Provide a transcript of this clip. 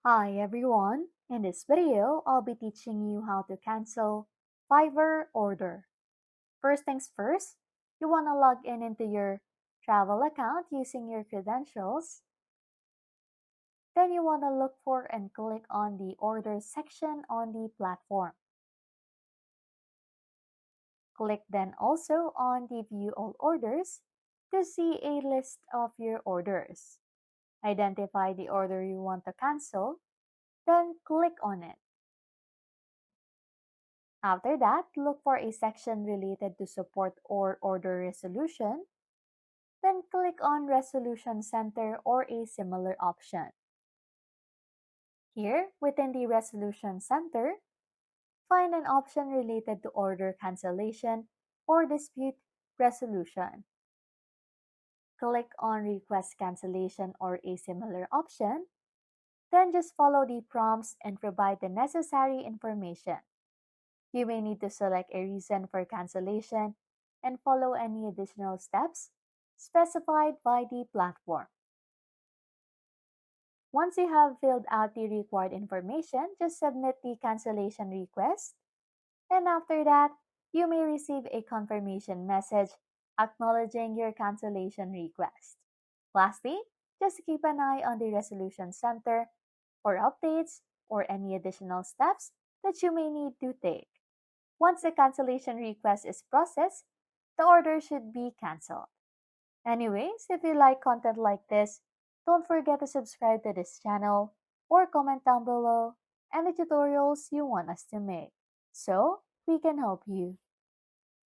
Hi everyone! In this video, I'll be teaching you how to cancel Fiverr order. First things first, you want to log in into your travel account using your credentials. Then you want to look for and click on the order section on the platform. Click then also on the view all orders to see a list of your orders. Identify the order you want to cancel, then click on it. After that, look for a section related to support or order resolution, then click on Resolution Center or a similar option. Here, within the Resolution Center, find an option related to order cancellation or dispute resolution. Click on Request Cancellation or a similar option, then just follow the prompts and provide the necessary information. You may need to select a reason for cancellation and follow any additional steps specified by the platform. Once you have filled out the required information, just submit the cancellation request, and after that, you may receive a confirmation message acknowledging your cancellation request. Lastly, just keep an eye on the Resolution Center for updates or any additional steps that you may need to take. Once the cancellation request is processed, the order should be canceled. Anyways, if you like content like this, don't forget to subscribe to this channel or comment down below any tutorials you want us to make so we can help you.